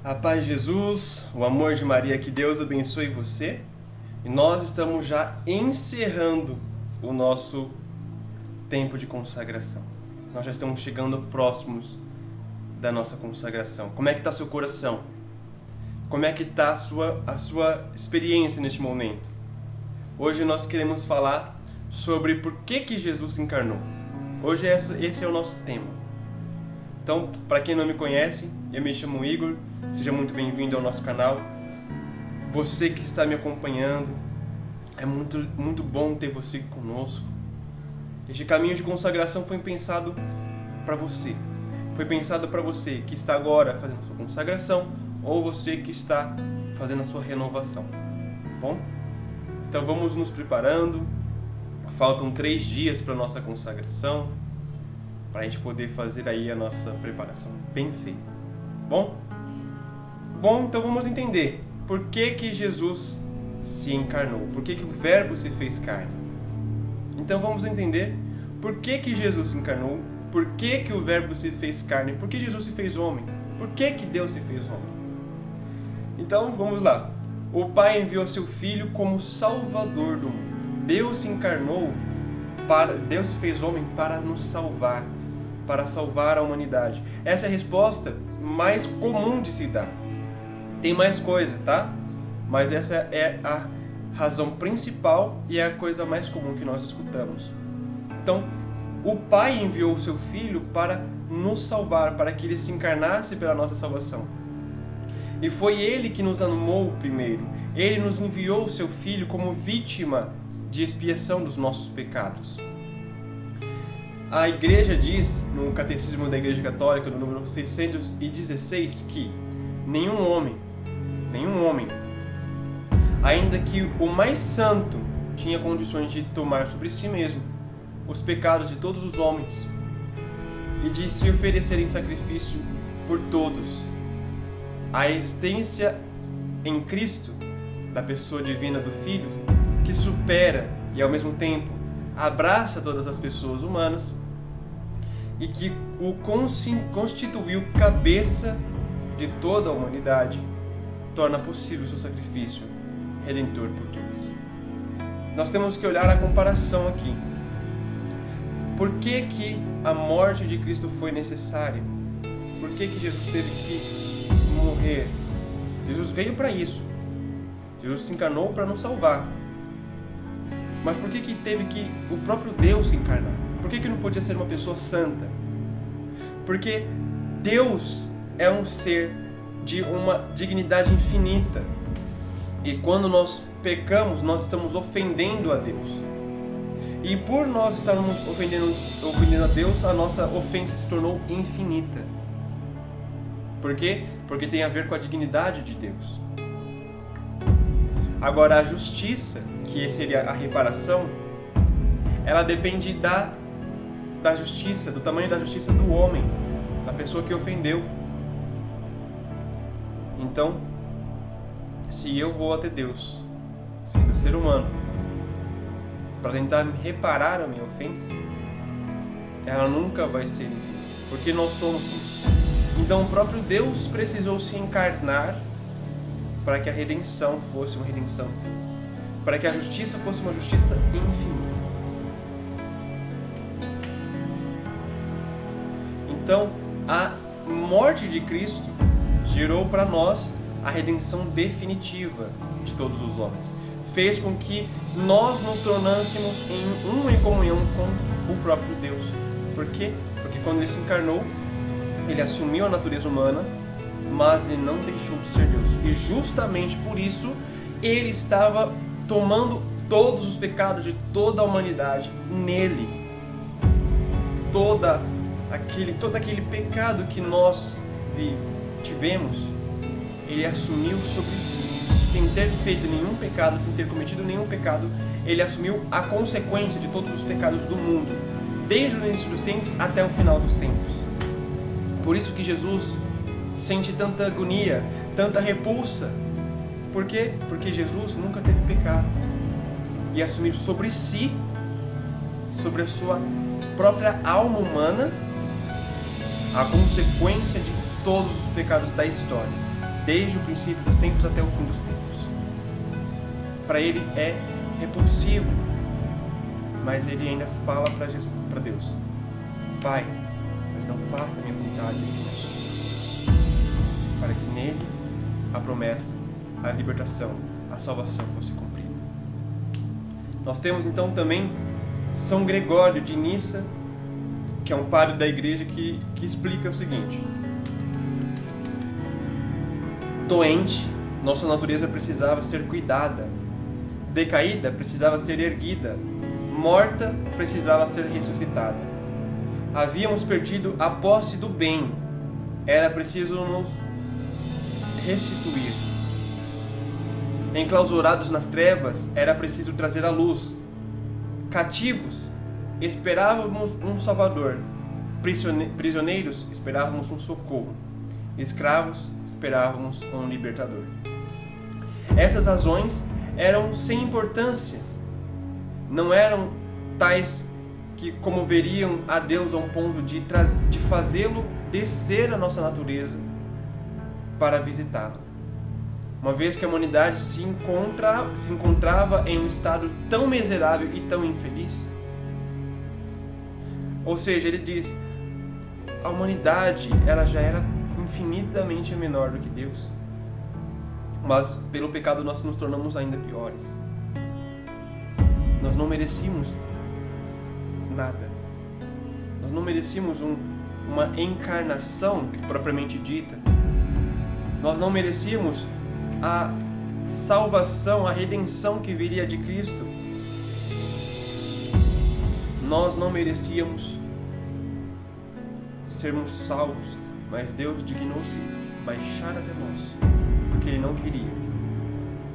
A paz de Jesus, o amor de Maria, que Deus abençoe você. E nós estamos já encerrando o nosso tempo de consagração. Nós já estamos chegando próximos da nossa consagração. Como é que está seu coração? Como é que está a sua experiência neste momento? Hoje nós queremos falar sobre por que Jesus se encarnou. Hoje esse é o nosso tema. Então, para quem não me conhece, eu me chamo Igor, seja muito bem-vindo ao nosso canal. Você que está me acompanhando, é muito bom ter você conosco. Este caminho de consagração foi pensado para você. Foi pensado para você que está agora fazendo a sua consagração ou você que está fazendo a sua renovação. Tá bom? Então vamos nos preparando. Faltam 3 dias para a nossa consagração, para a gente poder fazer aí a nossa preparação bem feita. Bom, então vamos entender por que Jesus se encarnou, por que o Verbo se fez carne. Então vamos entender por que Jesus se encarnou, por que o Verbo se fez carne, por que Jesus se fez homem, por que Deus se fez homem. Então vamos lá. O Pai enviou seu Filho como Salvador do mundo. Deus se encarnou, Deus se fez homem para nos salvar, para salvar a humanidade. Essa é a resposta mais comum de se dar. Tem mais coisa, tá? Mas essa é a razão principal e é a coisa mais comum que nós escutamos. Então, o Pai enviou o seu Filho para nos salvar, para que Ele se encarnasse pela nossa salvação. E foi Ele que nos amou primeiro. Ele nos enviou o seu Filho como vítima de expiação dos nossos pecados. A Igreja diz, no Catecismo da Igreja Católica, no número 616, que nenhum homem, ainda que o mais santo, tinha condições de tomar sobre si mesmo os pecados de todos os homens e de se oferecer em sacrifício por todos. A existência em Cristo, da pessoa divina do Filho, que supera e ao mesmo tempo abraça todas as pessoas humanas e que o constituiu cabeça de toda a humanidade, torna possível o seu sacrifício redentor por todos. Nós temos que olhar a comparação aqui. Por que a morte de Cristo foi necessária? Por que Jesus teve que morrer? Jesus veio para isso. Jesus se encarnou para nos salvar. Mas por que teve que o próprio Deus se encarnar? Por que não podia ser uma pessoa santa? Porque Deus é um ser de uma dignidade infinita. E quando nós pecamos, nós estamos ofendendo a Deus. E por nós estarmos ofendendo a Deus, a nossa ofensa se tornou infinita. Por quê? Porque tem a ver com a dignidade de Deus. Agora, a justiça, que seria a reparação, ela depende da justiça, do tamanho da justiça do homem, da pessoa que ofendeu. Então, se eu vou até Deus, sendo ser humano, para tentar reparar a minha ofensa, ela nunca vai ser infinita, porque nós somos assim. Então, o próprio Deus precisou se encarnar para que a redenção fosse uma redenção, para que a justiça fosse uma justiça infinita. Então, a morte de Cristo gerou para nós a redenção definitiva de todos os homens. Fez com que nós nos tornássemos em comunhão com o próprio Deus. Por quê? Porque quando Ele se encarnou, Ele assumiu a natureza humana, mas Ele não deixou de ser Deus. E justamente por isso, Ele estava tomando todos os pecados de toda a humanidade nele. Todo aquele pecado que nós tivemos, Ele assumiu sobre si. Sem ter feito nenhum pecado, sem ter cometido nenhum pecado, Ele assumiu a consequência de todos os pecados do mundo, desde o início dos tempos até o final dos tempos. Por isso que Jesus sente tanta agonia, tanta repulsa. Por quê? Porque Jesus nunca teve pecado. E assumir sobre si, sobre a sua própria alma humana, a consequência de todos os pecados da história. desde o princípio dos tempos até o fim dos tempos. Para ele é repulsivo, mas ele ainda fala para Deus: Pai, mas não faça a minha vontade, sim a sua. Para que nele a promessa, a libertação, a salvação fosse cumprida. Nós temos então também São Gregório de Nissa, que é um padre da igreja, que explica o seguinte: doente, nossa natureza precisava ser cuidada, decaída, precisava ser erguida, morta, precisava ser ressuscitada. Havíamos perdido a posse do bem, era preciso nos restituir. Enclausurados nas trevas, era preciso trazer a luz. Cativos, esperávamos um Salvador. Prisioneiros, esperávamos um socorro. Escravos, esperávamos um libertador. Essas razões eram sem importância. Não eram tais que comoveriam a Deus a um ponto de fazê-lo descer a nossa natureza para visitá-lo. Uma vez que a humanidade se encontrava em um estado tão miserável e tão infeliz. Ou seja, ele diz, a humanidade ela já era infinitamente menor do que Deus. Mas pelo pecado nós nos tornamos ainda piores. Nós não merecíamos nada. Nós não merecíamos uma encarnação propriamente dita. Nós não merecíamos a salvação, a redenção que viria de Cristo. Nós não merecíamos sermos salvos, mas Deus dignou-se baixar até nós, porque Ele não queria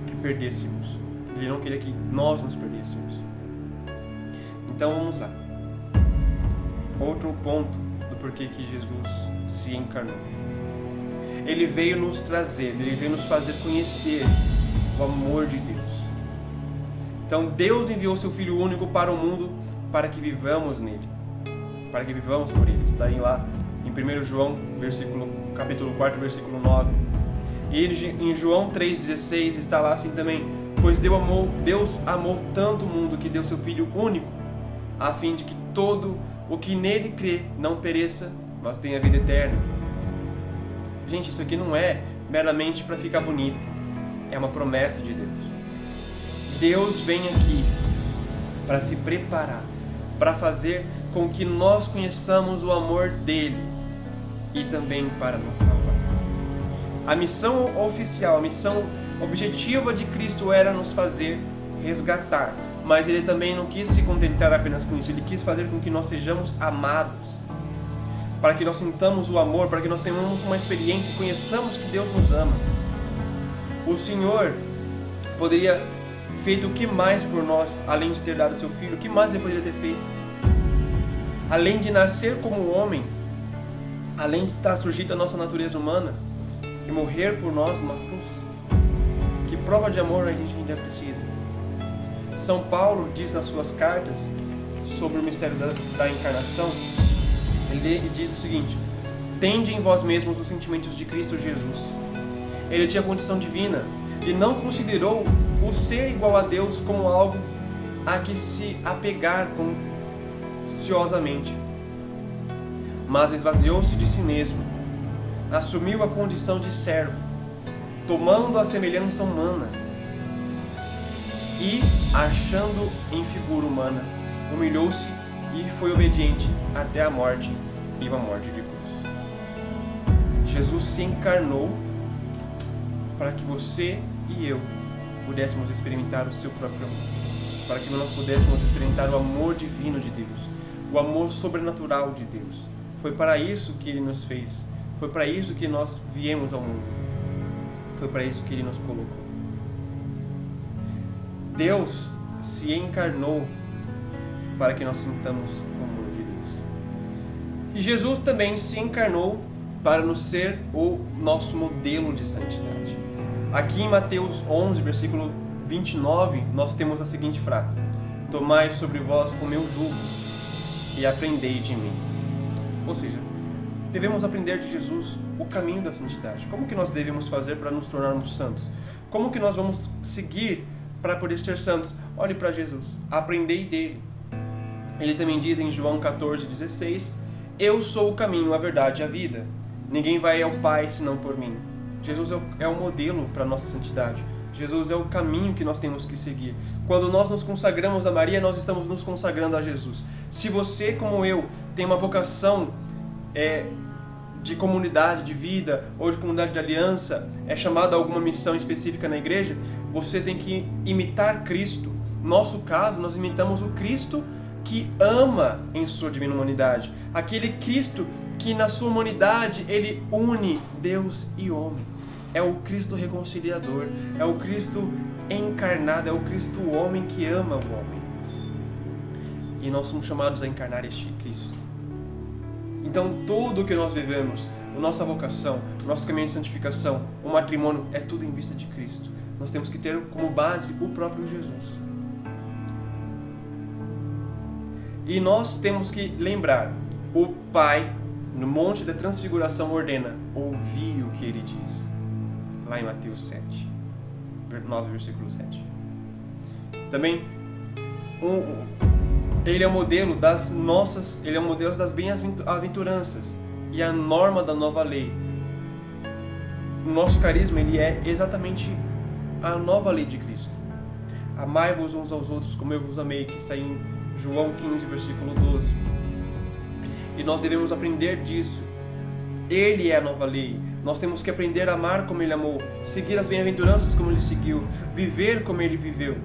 que perdêssemos. Ele não queria que nós nos perdêssemos. Então vamos lá. Outro ponto do porquê que Jesus se encarnou. Ele veio nos trazer, Ele veio nos fazer conhecer o amor de Deus. Então Deus enviou seu Filho único para o mundo para que vivamos nele, para que vivamos por Ele. Está aí lá em 1 João, capítulo 4, versículo 9. E em João 3,16 está lá assim também: pois Deus amou tanto o mundo que deu seu Filho único, a fim de que todo o que nele crê não pereça, mas tenha vida eterna. Gente, isso aqui não é meramente para ficar bonito, é uma promessa de Deus. Deus vem aqui para se preparar, para fazer com que nós conheçamos o amor dele e também para nos salvar. A missão oficial, a missão objetiva de Cristo era nos fazer resgatar, mas ele também não quis se contentar apenas com isso, ele quis fazer com que nós sejamos amados, para que nós sintamos o amor, para que nós tenhamos uma experiência e conheçamos que Deus nos ama. O Senhor poderia feito o que mais por nós, além de ter dado seu Filho? O que mais Ele poderia ter feito? Além de nascer como homem, além de estar sujeito à nossa natureza humana e morrer por nós numa cruz, que prova de amor a gente ainda precisa? São Paulo diz nas suas cartas sobre o mistério da encarnação. Ele diz o seguinte: tende em vós mesmos os sentimentos de Cristo Jesus. Ele tinha condição divina e não considerou o ser igual a Deus como algo a que se apegar ansiosamente, mas esvaziou-se de si mesmo, assumiu a condição de servo, tomando a semelhança humana e, achando em figura humana, humilhou-se e foi obediente até a morte e uma morte de cruz. Jesus se encarnou para que você e eu pudéssemos experimentar o seu próprio amor, para que nós pudéssemos experimentar o amor divino de Deus, o amor sobrenatural de Deus. Foi para isso que Ele nos fez, foi para isso que nós viemos ao mundo, foi para isso que Ele nos colocou. Deus se encarnou para que nós sintamos o amor de Deus. E Jesus também se encarnou para nos ser o nosso modelo de santidade. Aqui em Mateus 11, versículo 29, nós temos a seguinte frase: tomai sobre vós o meu jugo e aprendei de mim. Ou seja, devemos aprender de Jesus o caminho da santidade. Como que nós devemos fazer para nos tornarmos santos? Como que nós vamos seguir para poder ser santos? Olhe para Jesus, aprendei dele. Ele também diz em João 14,16: Eu sou o caminho, a verdade e a vida. Ninguém vai ao Pai senão por mim. Jesus é o modelo para a nossa santidade. Jesus é o caminho que nós temos que seguir. Quando nós nos consagramos a Maria, nós estamos nos consagrando a Jesus. Se você, como eu, tem uma vocação de comunidade de vida ou de comunidade de aliança, é chamado a alguma missão específica na igreja, você tem que imitar Cristo. Nosso caso, nós imitamos o Cristo que ama em sua divina humanidade. Aquele Cristo que na sua humanidade ele une Deus e homem. É o Cristo reconciliador, é o Cristo encarnado, é o Cristo homem que ama o homem. E nós somos chamados a encarnar este Cristo. Então tudo o que nós vivemos, a nossa vocação, o nosso caminho de santificação, o matrimônio, é tudo em vista de Cristo. Nós temos que ter como base o próprio Jesus. E nós temos que lembrar, o Pai, no Monte da Transfiguração, ordena: ouvi o que ele diz. Lá em Mateus 7, 9, versículo 7. Também, ele é o modelo das bem-aventuranças e a norma da nova lei. O nosso carisma, ele é exatamente a nova lei de Cristo. Amai-vos uns aos outros como eu vos amei, que está em João 15, versículo 12. E nós devemos aprender disso. Ele é a nova lei. Nós temos que aprender a amar como ele amou, seguir as bem-aventuranças como ele seguiu, viver como ele viveu.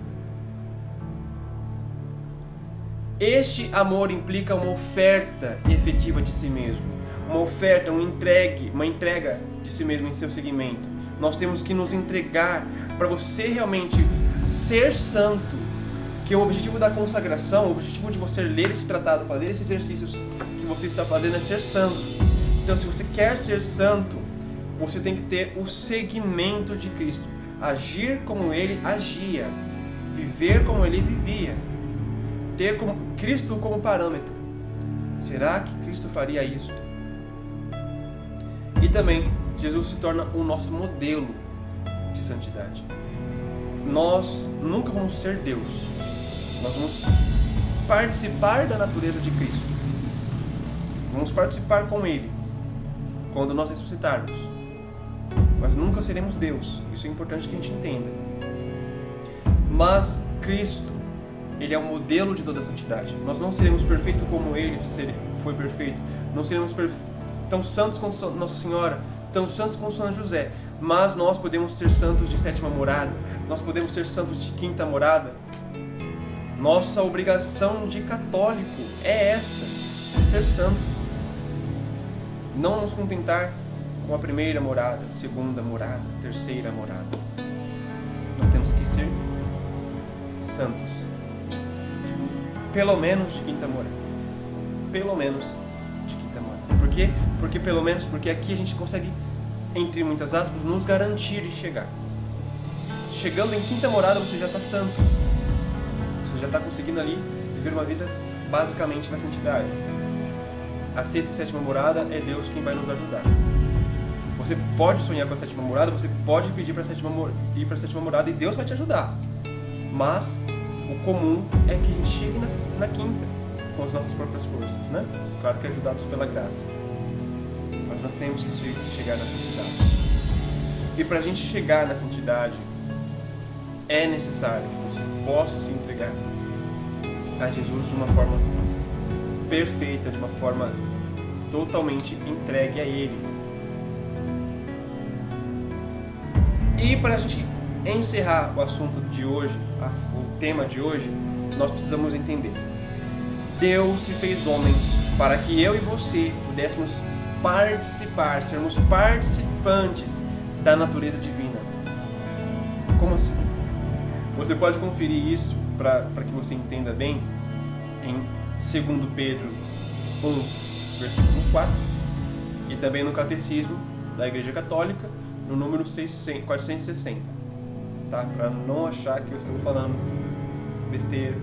Este amor implica uma oferta efetiva de si mesmo, uma oferta, uma entrega de si mesmo em seu seguimento. Nós temos que nos entregar para você realmente ser santo, que o objetivo da consagração, o objetivo de você ler esse tratado, fazer esses exercícios que você está fazendo é ser santo. Então, se você quer ser santo, você tem que ter o seguimento de Cristo, agir como ele agia, viver como ele vivia, ter Cristo como parâmetro. Será que Cristo faria isso? E também, Jesus se torna o nosso modelo de santidade. Nós nunca vamos ser Deus, nós vamos participar da natureza de Cristo, vamos participar com ele quando nós ressuscitarmos, mas nunca seremos Deus. Isso é importante que a gente entenda. Mas Cristo, ele é o modelo de toda a santidade. Nós não seremos perfeitos como ele foi perfeito, não seremos tão santos como Nossa Senhora, tão santos como São José, mas nós podemos ser santos de sétima morada, nós podemos ser santos de quinta morada. Nossa obrigação de católico é essa, de ser santo. Não nos contentar com a primeira morada, segunda morada, terceira morada. Nós temos que ser santos. Pelo menos de quinta morada. Pelo menos de quinta morada. Por quê? Porque aqui a gente consegue, entre muitas aspas, nos garantir de chegar. Chegando em quinta morada, você já está santo. Você já está conseguindo ali viver uma vida basicamente na santidade. A sexta e sétima morada é Deus quem vai nos ajudar. Você pode sonhar com a sétima morada, você pode pedir para ir para a sétima morada e Deus vai te ajudar. Mas o comum é que a gente chegue na quinta, com as nossas próprias forças, né? Claro que ajudados pela graça. Mas nós temos que chegar na santidade. E para a gente chegar na santidade, é necessário que você possa se entregar a Jesus de uma forma perfeita, de uma forma totalmente entregue a Ele. E para a gente encerrar o assunto de hoje, o tema de hoje, nós precisamos entender: Deus se fez homem para que eu e você pudéssemos participar, sermos participantes da natureza divina. Como assim? Você pode conferir isso para que você entenda bem em 2 Pedro 1, versículo 4, e também no Catecismo da Igreja Católica, no número 460, tá? Para não achar que eu estou falando besteira.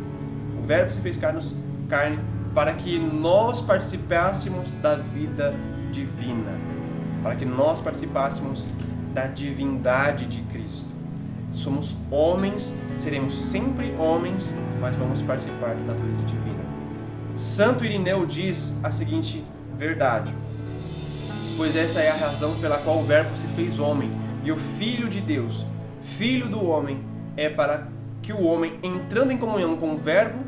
O Verbo se fez carne para que nós participássemos da vida divina, para que nós participássemos da divindade de Cristo. Somos homens, seremos sempre homens, mas vamos participar da natureza divina. Santo Irineu diz a seguinte verdade: pois essa é a razão pela qual o Verbo se fez homem, e o Filho de Deus, Filho do homem, é para que o homem, entrando em comunhão com o Verbo,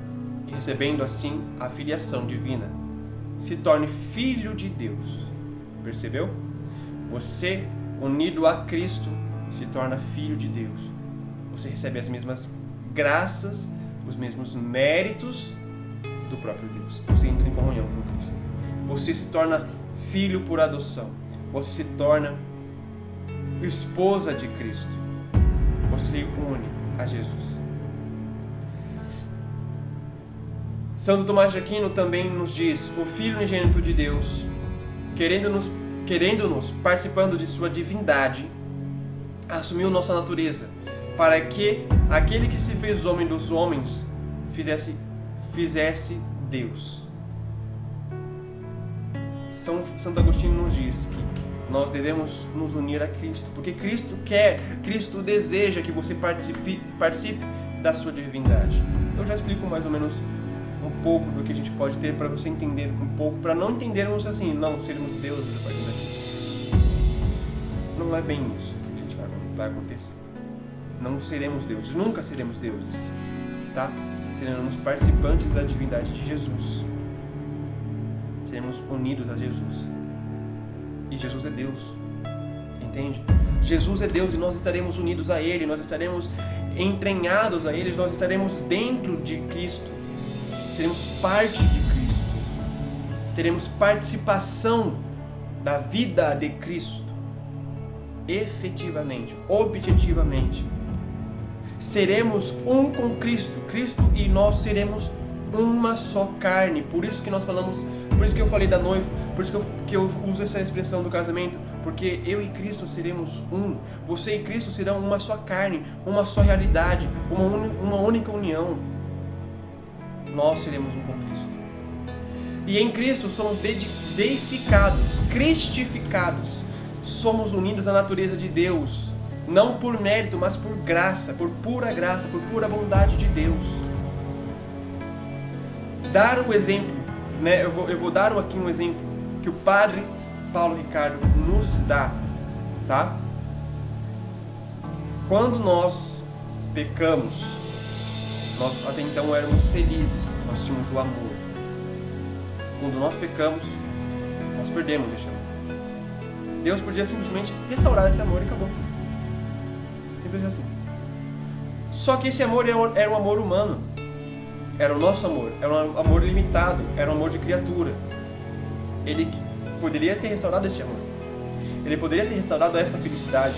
e recebendo assim a filiação divina, se torne filho de Deus. Percebeu? Você, unido a Cristo, se torna filho de Deus. Você recebe as mesmas graças, os mesmos méritos do próprio Deus. Você entra em comunhão com Cristo. Você se torna filho por adoção. Você se torna esposa de Cristo. Você se une a Jesus. Santo Tomás de Aquino também nos diz: o Filho unigênito de Deus, querendo-nos participando de sua divindade, assumiu nossa natureza, para que aquele que se fez homem dos homens fizesse Deus. Santo Agostinho nos diz que nós devemos nos unir a Cristo, porque Cristo deseja que você participe da sua divindade. Eu já explico mais ou menos um pouco do que a gente pode ter para você entender um pouco, para não entendermos assim, não sermos deuses a partir daqui. Não é bem isso que a gente vai acontecer. Não seremos deuses, nunca seremos deuses, tá? Seremos participantes da divindade de Jesus. Seremos unidos a Jesus. E Jesus é Deus, entende? Jesus é Deus e nós estaremos unidos a Ele, nós estaremos entranhados a Ele, nós estaremos dentro de Cristo. Seremos parte de Cristo. Teremos participação da vida de Cristo. Efetivamente, objetivamente. Seremos um com Cristo. Cristo e nós seremos uma só carne. Por isso que nós falamos, por isso que eu falei da noiva, por isso que eu uso essa expressão do casamento, porque eu e Cristo seremos um. Você e Cristo serão uma só carne, uma só realidade, uma única união. Nós seremos um com Cristo. E em Cristo somos deificados, cristificados. Somos unidos à natureza de Deus, não por mérito, mas por graça, por pura bondade de Deus. Dar um exemplo, né? Eu vou dar aqui um exemplo que o Padre Paulo Ricardo nos dá, tá? Quando nós pecamos, nós até então éramos felizes, nós tínhamos o amor. Quando nós pecamos, nós perdemos esse amor. Deus podia simplesmente restaurar esse amor e acabou. Simples assim. Só que esse amor era um amor humano. Era o nosso amor. Era um amor limitado. Era um amor de criatura. Ele poderia ter restaurado esse amor. Ele poderia ter restaurado essa felicidade.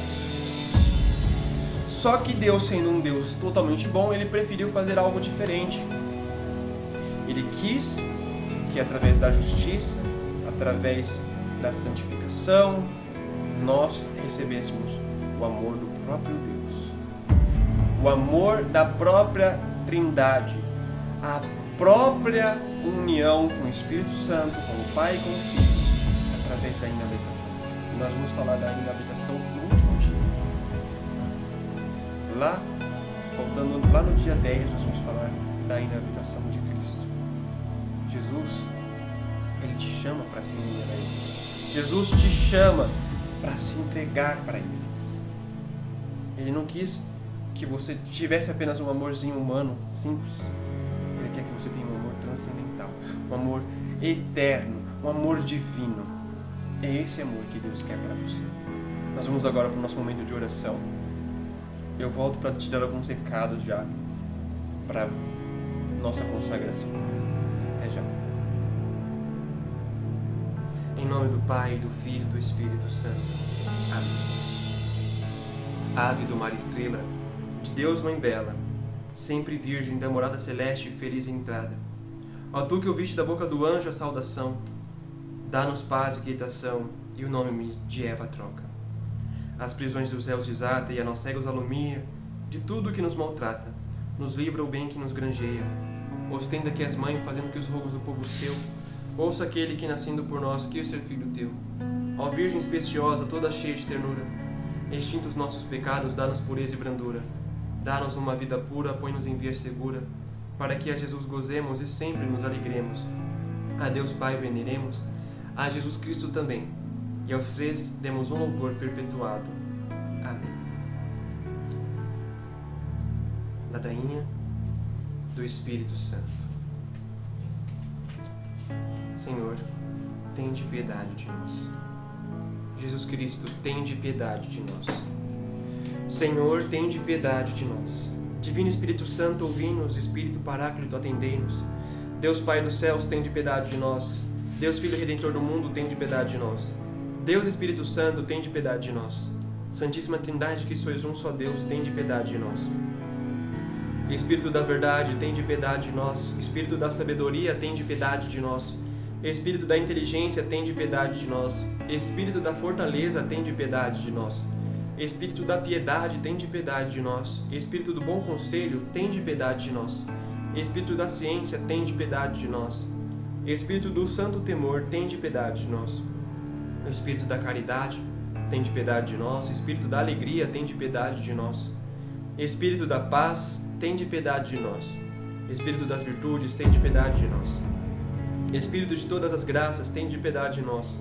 Só que Deus, sendo um Deus totalmente bom, Ele preferiu fazer algo diferente. Ele quis que através da justiça, através da santificação, nós recebêssemos o amor do próprio Deus. O amor da própria Trindade. A própria união com o Espírito Santo, com o Pai e com o Filho, através da inabitação. E nós vamos falar da inabitação no último dia. Lá no dia 10, nós vamos falar da inabitação de Cristo. Jesus, Ele te chama para se unir a Ele. Jesus te chama para se entregar para Ele. Ele não quis que você tivesse apenas um amorzinho humano, simples. Ele quer que você tenha um amor transcendental, um amor eterno, um amor divino. É esse amor que Deus quer para você. Nós vamos agora para o nosso momento de oração. Eu volto para te dar alguns recados já para nossa consagração. Até já. Em nome do Pai, do Filho e do Espírito Santo. Amém. Ave do mar estrela, de Deus mãe bela, sempre virgem da morada celeste, feliz entrada. Ó tu que ouviste da boca do anjo a saudação, dá-nos paz e quietação, e o nome de Eva troca. As prisões dos réus desata e a nós cegos alumia, de tudo que nos maltrata, nos livra o bem que nos granjeia. Ostenta que és mãe, fazendo que os rogos do povo teu Ouça aquele que, nascendo por nós, quis ser filho teu. Ó Virgem especiosa, toda cheia de ternura, extintos nossos pecados, dá-nos pureza e brandura. Dá-nos uma vida pura, põe-nos em via segura, para que a Jesus gozemos e sempre nos alegremos. A Deus Pai veneremos, a Jesus Cristo também, e aos três demos um louvor perpetuado. Amém. Ladainha do Espírito Santo. Senhor, tende piedade de nós. Jesus Cristo, tende piedade de nós. Senhor, tende piedade de nós. Divino Espírito Santo, ouvi-nos. Espírito Paráclito, atendei-nos. Deus Pai dos céus, tende piedade de nós. Deus Filho Redentor do mundo, tende piedade de nós. Deus Espírito Santo, tende piedade de nós. Santíssima Trindade, que sois um só Deus, tende piedade de nós. Espírito da verdade, tende piedade de nós. Espírito da sabedoria, tende piedade de nós. Espírito da inteligência, tende piedade de nós. Espírito da fortaleza, tende piedade de nós. Espírito da piedade, tende piedade de nós. Espírito do bom conselho, tende piedade de nós. Espírito da ciência, tende piedade de nós. Espírito do santo temor, tende piedade de nós. Espírito da caridade, tende piedade de nós. Espírito da alegria, tende piedade de nós. Espírito da paz, tende piedade de nós. Espírito das virtudes, tende piedade de nós. Espírito de todas as graças, tende piedade de nós.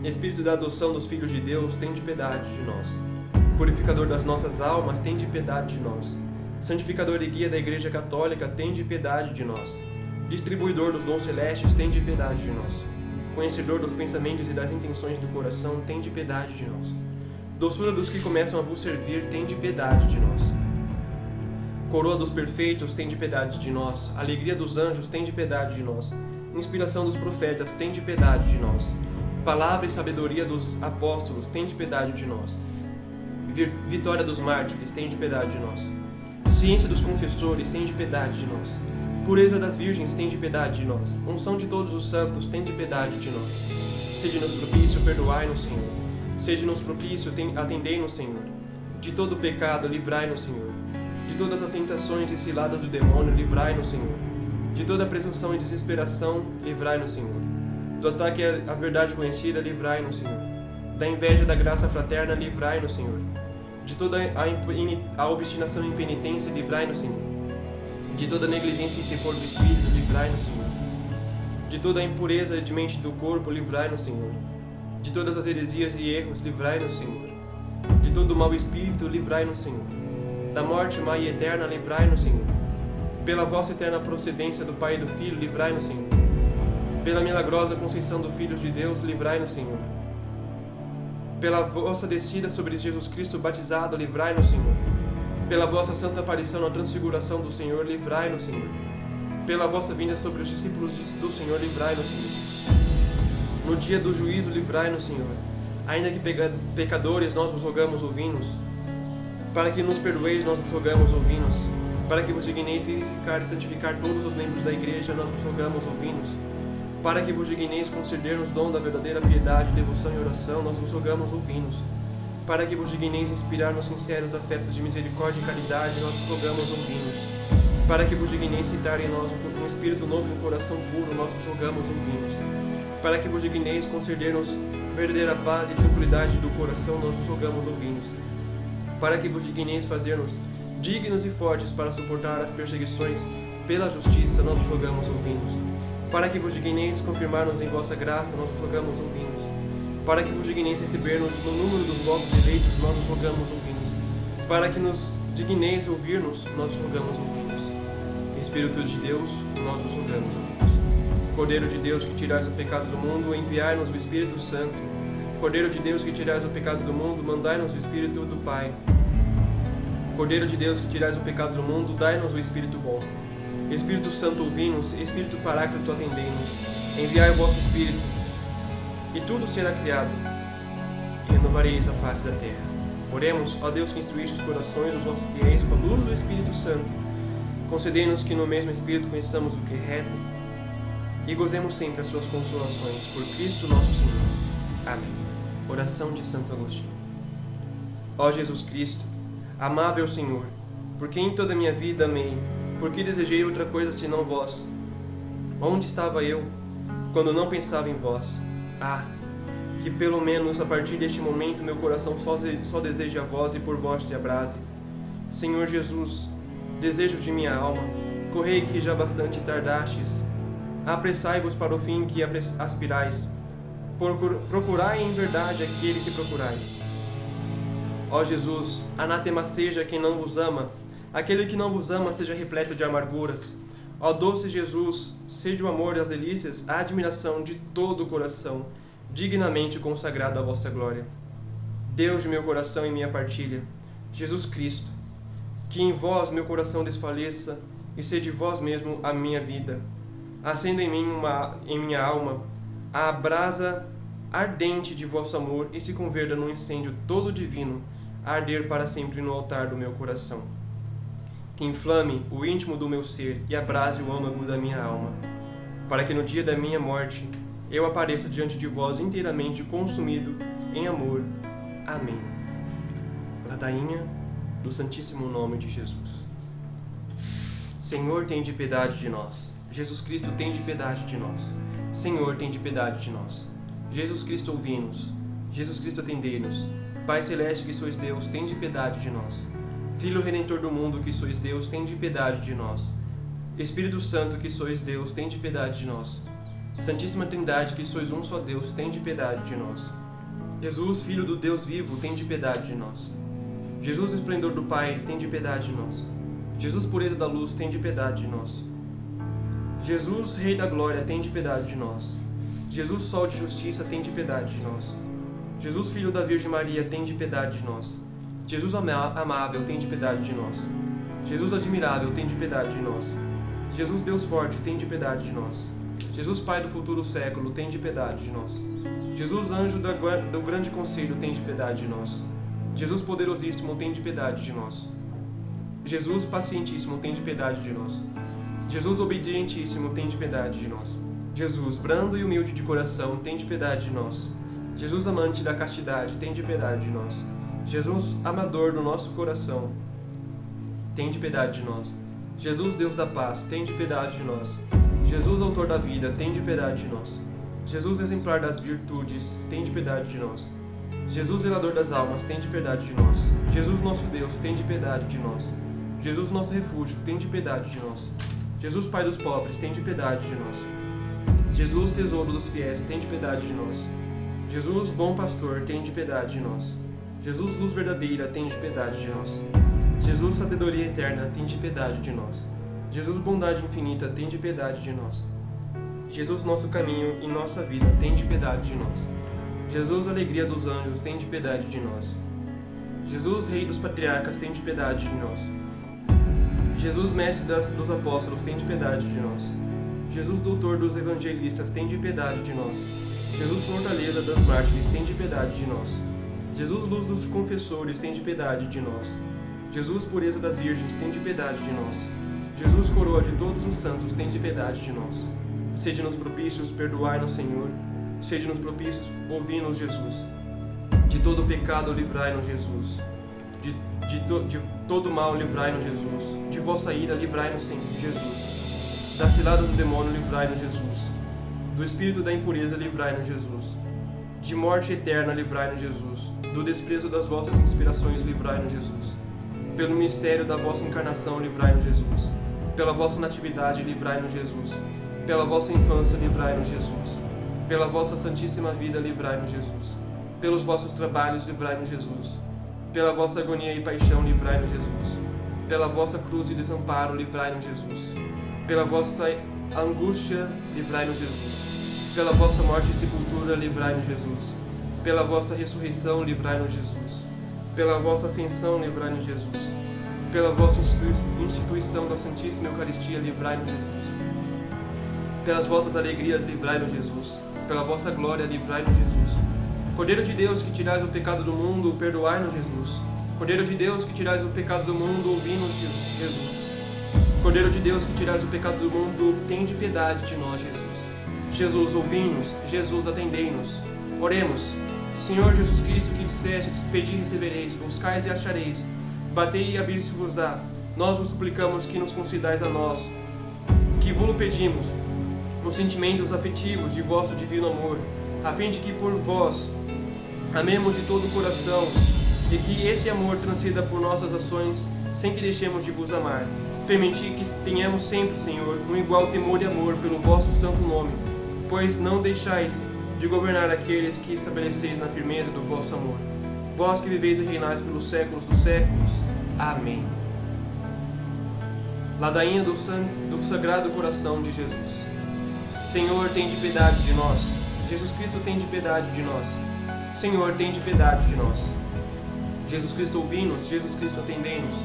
Espírito da adoção dos filhos de Deus, tende piedade de nós. Purificador das nossas almas, tende piedade de nós. Santificador e guia da Igreja Católica, tende piedade de nós. Distribuidor dos dons celestes, tende piedade de nós. Conhecedor dos pensamentos e das intenções do coração, tende piedade de nós. Doçura dos que começam a vos servir, tende piedade de nós. Coroa dos perfeitos, tende piedade de nós. Alegria dos anjos, tende piedade de nós. Inspiração dos profetas, tende piedade de nós. Palavra e sabedoria dos apóstolos, tende piedade de nós. Vitória dos mártires, tende piedade de nós. Ciência dos confessores, tende piedade de nós. Pureza das virgens, tende piedade de nós. Unção de todos os santos, tende piedade de nós. Sede-nos propício, perdoai-nos, Senhor. Sede-nos propício, atendei-nos, Senhor. De todo pecado, livrai-nos, Senhor. De todas as tentações e ciladas do demônio, livrai-nos, Senhor. De toda presunção e desesperação, livrai-nos, Senhor. Do ataque à verdade conhecida, livrai-nos, Senhor. Da inveja da graça fraterna, livrai-nos, Senhor. De toda a obstinação e impenitência, livrai-nos, Senhor. De toda negligência e temor do espírito, livrai-nos, Senhor. De toda a impureza de mente do corpo, livrai-nos, Senhor. De todas as heresias e erros, livrai-nos, Senhor. De todo o mau espírito, livrai-nos, Senhor. Da morte má e eterna, livrai-nos, Senhor. Pela vossa eterna procedência do Pai e do Filho, livrai-nos, Senhor. Pela milagrosa conceição do Filho de Deus, livrai-nos, Senhor. Pela vossa descida sobre Jesus Cristo batizado, livrai-nos, Senhor. Pela vossa santa aparição na transfiguração do Senhor, livrai-nos, Senhor. Pela vossa vinda sobre os discípulos do Senhor, livrai-nos, Senhor. No dia do juízo, livrai-nos, Senhor. Ainda que pecadores, nós vos rogamos, ouvi-nos. Para que nos perdoeis, nós vos rogamos, ouvi-nos. Para que vos digneis vivificar e santificar todos os membros da Igreja, nós vos rogamos, ouvi-nos. Para que vos digneis conceder-nos dom da verdadeira piedade, devoção e oração, nós vos rogamos, ouvi-nos. Para que vos digneis inspirar-nos sinceros afetos de misericórdia e caridade, nós vos rogamos, ouvi-nos. Para que vos digneis citar em nós um espírito novo e um coração puro, nós vos rogamos, ouvi-nos. Para que vos digneis conceder-nos verdadeira paz e tranquilidade do coração, nós vos rogamos, ouvi-nos. Para que vos digneis fazer-nos dignos e fortes para suportar as perseguições pela justiça, nós vos rogamos, ouvi-nos. Para que vos digneis confirmar-nos em vossa graça, nós vos rogamos, ouvi-nos. Para que vos digneis receber-nos no número dos vossos eleitos, nós vos rogamos, ouvi-nos. Para que nos digneis ouvir-nos, nós vos rogamos, ouvi-nos. Espírito de Deus, nós vos rogamos, ouvi-nos. Cordeiro de Deus, que tirais o pecado do mundo, enviai-nos o Espírito Santo. Cordeiro de Deus, que tirais o pecado do mundo, mandai-nos o Espírito do Pai. Cordeiro de Deus, que tirais o pecado do mundo, dai-nos o Espírito bom. Espírito Santo, ouvi-nos. Espírito Paráclito, atendei-nos. Enviai o vosso Espírito, e tudo será criado, e renovareis a face da terra. Oremos, ó Deus, que instruíste os corações dos vossos fiéis com a luz do Espírito Santo. Concedei-nos que no mesmo Espírito conheçamos o que é reto, e gozemos sempre as suas consolações. Por Cristo nosso Senhor. Amém. Oração de Santo Agostinho. Ó Jesus Cristo, amável Senhor, por quem em toda a minha vida amei, por que desejei outra coisa senão vós? Onde estava eu? quando não pensava em vós. Ah, que pelo menos a partir deste momento meu coração só deseje a vós e por vós se abrase. Senhor Jesus, desejos de minha alma, correi que já bastante tardastes. Apressai-vos para o fim que aspirais. Procurai em verdade aquele que procurais. Ó Jesus, anátema seja quem não vos ama, aquele que não vos ama seja repleto de amarguras. Ó doce Jesus, sede o amor e as delícias, a admiração de todo o coração, dignamente consagrado à vossa glória. Deus de meu coração e minha partilha, Jesus Cristo, que em vós meu coração desfaleça e sede vós mesmo a minha vida. Acenda em minha alma a brasa ardente de vosso amor e se converta num incêndio todo divino, a arder para sempre no altar do meu coração. Que inflame o íntimo do meu ser e abrase o âmago da minha alma, para que no dia da minha morte eu apareça diante de vós inteiramente consumido em amor. Amém. Ladainha do Santíssimo Nome de Jesus. Senhor, tende piedade de nós. Jesus Cristo, tende piedade de nós. Senhor, tende piedade de nós. Jesus Cristo, ouvi-nos. Jesus Cristo, atendei-nos. Pai Celeste, que sois Deus, tende piedade de nós. Filho Redentor do mundo, que sois Deus, tende piedade de nós. Espírito Santo, que sois Deus, tende piedade de nós. Santíssima Trindade, que sois um só Deus, tende piedade de nós. Jesus, Filho do Deus vivo, tende piedade de nós. Jesus, esplendor do Pai, tende piedade de nós. Jesus, pureza da luz, tende piedade de nós. Jesus, Rei da glória, tende piedade de nós. Jesus, Sol de justiça, tende piedade de nós. Jesus, Filho da Virgem Maria, tende piedade de nós. Jesus amável, tende piedade de nós. Jesus admirável, tende piedade de nós. Jesus Deus forte, tende piedade de nós. Jesus Pai do futuro século, tende piedade de nós. Jesus anjo do grande conselho, tende piedade de nós. Jesus poderosíssimo, tende piedade de nós. Jesus pacientíssimo, tende piedade de nós. Jesus obedientíssimo, tende piedade de nós. Jesus brando e humilde de coração, tende piedade de nós. Jesus amante da castidade, tende piedade de nós. Jesus amador do nosso coração, tende piedade de nós. Jesus Deus da paz, tende piedade de nós. Jesus autor da vida, tende piedade de nós. Jesus exemplar das virtudes, tende piedade de nós. Jesus zelador das almas, tende piedade de nós. Jesus nosso Deus, tende piedade de nós. Jesus nosso refúgio, tende piedade de nós. Jesus Pai dos pobres, tende piedade de nós. Jesus tesouro dos fiéis, tende piedade de nós. Jesus bom pastor, tende piedade de nós. Jesus luz verdadeira, tende piedade de nós. Jesus sabedoria eterna, tende piedade de nós. Jesus bondade infinita, tende piedade de nós. Jesus nosso caminho e nossa vida, tende piedade de nós. Jesus alegria dos anjos, tende piedade de nós. Jesus Rei dos patriarcas, tende piedade de nós. Jesus mestre dos apóstolos, tende piedade de nós. Jesus doutor dos evangelistas, tende piedade de nós. Jesus fortaleza das mártires, tende piedade de nós. Jesus luz dos confessores, tende piedade de nós. Jesus pureza das virgens, tende piedade de nós. Jesus coroa de todos os santos, tende piedade de nós. Sede-nos propícios, perdoai-nos, Senhor. Sede-nos propícios, ouvi-nos, Jesus. De todo pecado, livrai-nos, Jesus. De todo mal, livrai-nos, Jesus. De vossa ira, livrai-nos, Senhor, Jesus. Da cilada do demônio, livrai-nos, Jesus. Do espírito da impureza, livrai-nos, Jesus. De morte eterna, livrai-nos, Jesus. Do desprezo das vossas inspirações, livrai-nos, Jesus. Pelo mistério da vossa encarnação, livrai-nos, Jesus. Pela vossa natividade, livrai-nos, Jesus. Pela vossa infância, livrai-nos, Jesus. Pela vossa santíssima vida, livrai-nos, Jesus. Pelos vossos trabalhos, livrai-nos, Jesus. Pela vossa agonia e paixão, livrai-nos, Jesus. Pela vossa cruz e desamparo, livrai-nos, Jesus. Pela vossa angústia, livrai-nos, Jesus. Pela vossa morte e sepultura, livrai-nos, Jesus. Pela vossa ressurreição, livrai-nos, Jesus. Pela vossa ascensão, livrai-nos, Jesus. Pela vossa instituição da Santíssima Eucaristia, livrai-nos, Jesus. Pelas vossas alegrias, livrai-nos, Jesus. Pela vossa glória, livrai-nos, Jesus. Cordeiro de Deus, que tirais o pecado do mundo, perdoai-nos, Jesus. Cordeiro de Deus, que tirais o pecado do mundo, ouvi-nos, Jesus. Cordeiro de Deus, que tirais o pecado do mundo, tende piedade de nós, Jesus. Jesus, ouvi-nos. Jesus, atendei-nos. Oremos. Senhor Jesus Cristo, que dissestes, pedi e recebereis, buscais e achareis, batei e abrir-se-vos-á. Nós vos suplicamos que nos concedais a nós, que vos pedimos, os sentimentos afetivos de vosso divino amor, a fim de que por vós amemos de todo o coração, e que esse amor transcenda por nossas ações, sem que deixemos de vos amar. Permiti que tenhamos sempre, Senhor, um igual temor e amor pelo vosso santo nome, pois não deixais de governar aqueles que estabeleceis na firmeza do vosso amor. Vós que viveis e reinais pelos séculos dos séculos. Amém. Ladainha do Sagrado Coração de Jesus. Senhor, tende piedade de nós. Jesus Cristo, tende piedade de nós. Senhor, tende piedade de nós. Jesus Cristo, ouvi-nos. Jesus Cristo, atendei-nos.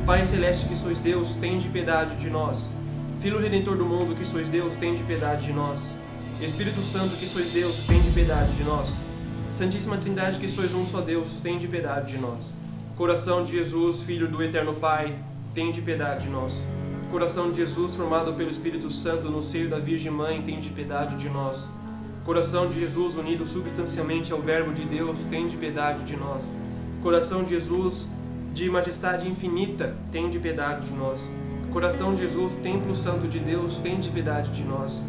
Pai Celeste, que sois Deus, tende piedade de nós. Filho Redentor do mundo, que sois Deus, tende piedade de nós. Espírito Santo, que sois Deus, tende piedade de nós. Santíssima Trindade, que sois um só Deus, tende piedade de nós. Coração de Jesus, Filho do Eterno Pai, tende piedade de nós. Coração de Jesus, formado pelo Espírito Santo no seio da Virgem Mãe, tende piedade de nós. Coração de Jesus, unido substancialmente ao Verbo de Deus, tende piedade de nós. Coração de Jesus, de majestade infinita, tende piedade de nós. Coração de Jesus, templo santo de Deus, tende piedade de nós.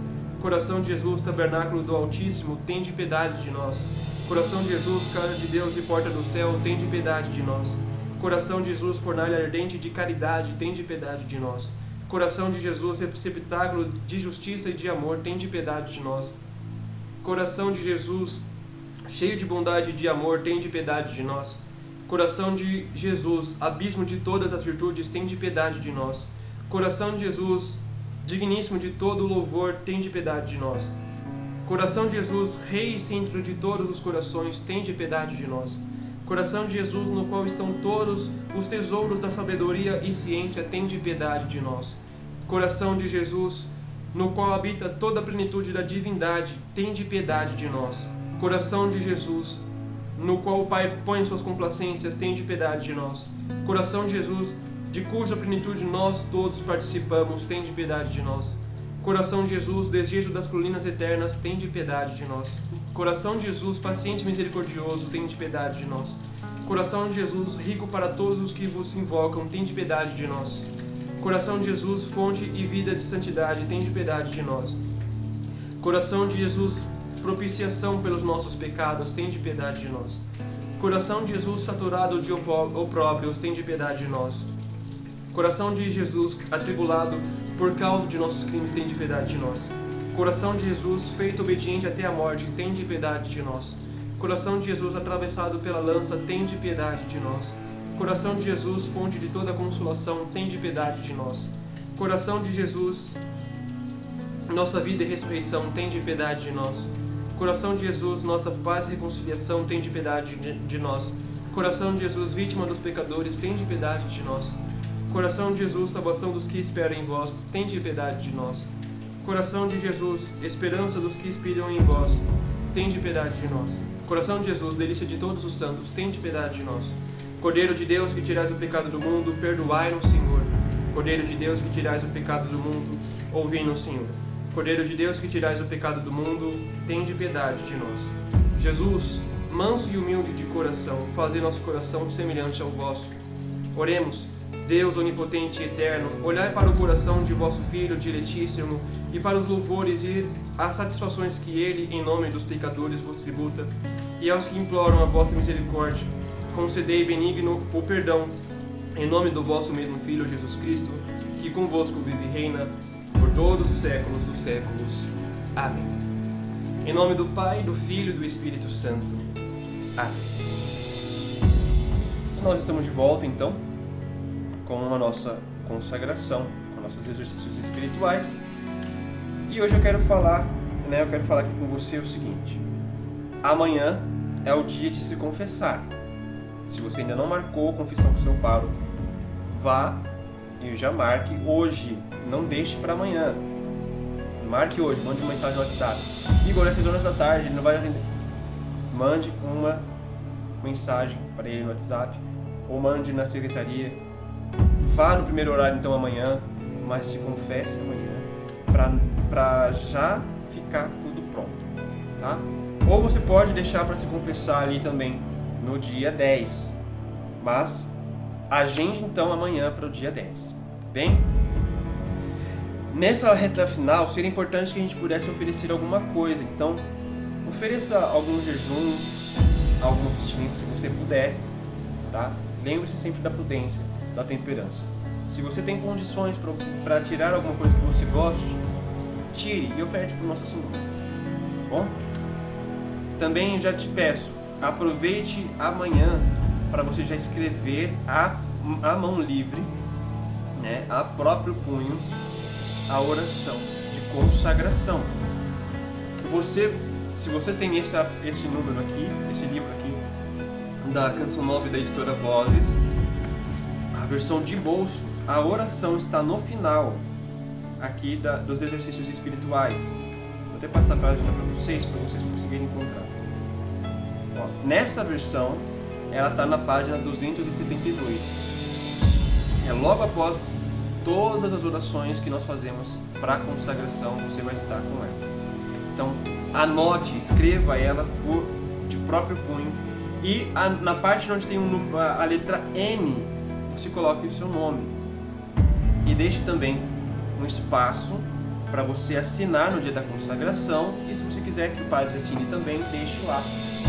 Coração de Jesus, tabernáculo do Altíssimo, tende piedade de nós. Coração de Jesus, casa de Deus e porta do céu, tende piedade de nós. Coração de Jesus, fornalha ardente de caridade, tende piedade de nós. Coração de Jesus, receptáculo de justiça e de amor, tende piedade de nós. Coração de Jesus, cheio de bondade e de amor, tende piedade de nós. Coração de Jesus, abismo de todas as virtudes, tende piedade de nós. Coração de Jesus, digníssimo de todo louvor, tende piedade de nós. Coração de Jesus, Rei e centro de todos os corações, tende piedade de nós. Coração de Jesus, no qual estão todos os tesouros da sabedoria e ciência, tende piedade de nós. Coração de Jesus, no qual habita toda a plenitude da divindade, tende piedade de nós. Coração de Jesus, no qual o Pai põe suas complacências, tende piedade de nós. Coração de Jesus, de cuja plenitude nós todos participamos, tende piedade de nós. Coração de Jesus, desejo das colinas eternas, tende piedade de nós. Coração de Jesus, paciente e misericordioso, tende piedade de nós. Coração de Jesus, rico para todos os que vos invocam, tende piedade de nós. Coração de Jesus, fonte e vida de santidade, tende piedade de nós. Coração de Jesus, propiciação pelos nossos pecados, tende piedade de nós. Coração de Jesus, saturado de opróbrios, tende piedade de nós. Coração de Jesus, atribulado por causa de nossos crimes, tende piedade de nós. Coração de Jesus, feito obediente até a morte, tende piedade de nós. Coração de Jesus, atravessado pela lança, tende piedade de nós. Coração de Jesus, fonte de toda consolação, tende piedade de nós. Coração de Jesus, nossa vida e ressurreição, tende piedade de nós. Coração de Jesus, nossa paz e reconciliação, tende piedade de nós. Coração de Jesus, vítima dos pecadores, tende piedade de nós. Coração de Jesus, salvação dos que esperam em vós, tende piedade de nós. Coração de Jesus, esperança dos que esperam em vós, tende piedade de nós. Coração de Jesus, delícia de todos os santos, tende piedade de nós. Cordeiro de Deus, que tirais o pecado do mundo, perdoai-nos, Senhor. Cordeiro de Deus, que tirais o pecado do mundo, ouvi-nos, Senhor. Cordeiro de Deus, que tirais o pecado do mundo, tende piedade de nós. Jesus, manso e humilde de coração, fazei nosso coração semelhante ao vosso. Oremos. Deus onipotente e eterno, olhai para o coração de vosso Filho diletíssimo e para os louvores e as satisfações que Ele, em nome dos pecadores, vos tributa, e aos que imploram a vossa misericórdia, concedei benigno o perdão, em nome do vosso mesmo Filho Jesus Cristo, que convosco vive e reina por todos os séculos dos séculos. Amém. Em nome do Pai, do Filho e do Espírito Santo. Amém. Nós estamos de volta, então, com a nossa consagração, com nossos exercícios espirituais. E hoje eu quero falar aqui com você o seguinte: amanhã é o dia de se confessar. Se você ainda não marcou a confissão com seu pároco, vá e já marque hoje. Não deixe para amanhã. Marque hoje, mande uma mensagem no WhatsApp. Igor, às 6 horas da tarde, ele não vai atender. Mande uma mensagem para ele no WhatsApp ou mande na secretaria. Vá no primeiro horário então amanhã, mas se confesse amanhã para já ficar tudo pronto, tá? Ou você pode deixar para se confessar ali também no dia 10, mas agende então amanhã para o dia 10, bem? Nessa reta final, seria importante que a gente pudesse oferecer alguma coisa. Então, ofereça algum jejum, alguma abstinência, se você puder, tá? Lembre-se sempre da prudência, da temperança. Se você tem condições para tirar alguma coisa que você goste, tire e oferte para Nossa Senhora, tá bom? Também já te peço, aproveite amanhã para você já escrever a mão livre, né, a próprio punho, a oração de consagração. Se você tem esse número aqui, esse livro aqui, da Canção Nova da editora Vozes, a versão de bolso, a oração está no final aqui dos exercícios espirituais. Vou até passar a página para vocês conseguirem encontrar. Ó, nessa versão, ela está na página 272. É logo após todas as orações que nós fazemos para a consagração, você vai estar com ela. Então, anote, escreva ela de próprio punho e na parte onde tem a letra N, você coloque o seu nome. E deixe também um espaço para você assinar no dia da consagração, e se você quiser que o padre assine também, deixe lá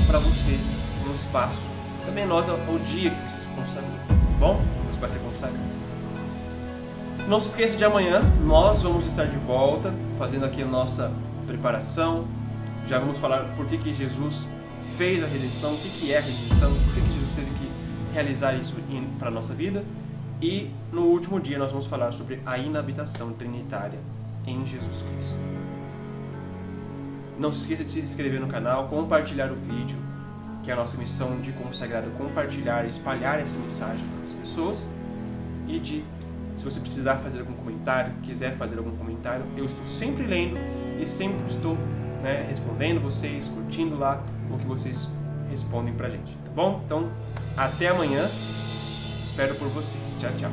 para você um espaço. Também nota o dia que você se consagrou, tá bom? Você vai ser consagrado. Não se esqueça de amanhã, nós vamos estar de volta, fazendo aqui a nossa preparação. Já vamos falar por que Jesus fez a redenção, o que é a redenção, por que Jesus teve que realizar isso para a nossa vida. E no último dia nós vamos falar sobre a inabitação trinitária em Jesus Cristo. Não se esqueça de se inscrever no canal, compartilhar o vídeo, que é a nossa missão de consagrado, compartilhar e espalhar essa mensagem para as pessoas. E se você precisar fazer algum comentário, quiser fazer algum comentário, eu estou sempre lendo e sempre estou respondendo vocês, curtindo lá o que vocês respondem pra gente, tá bom? Então, até amanhã. Espero por vocês. Tchau, tchau.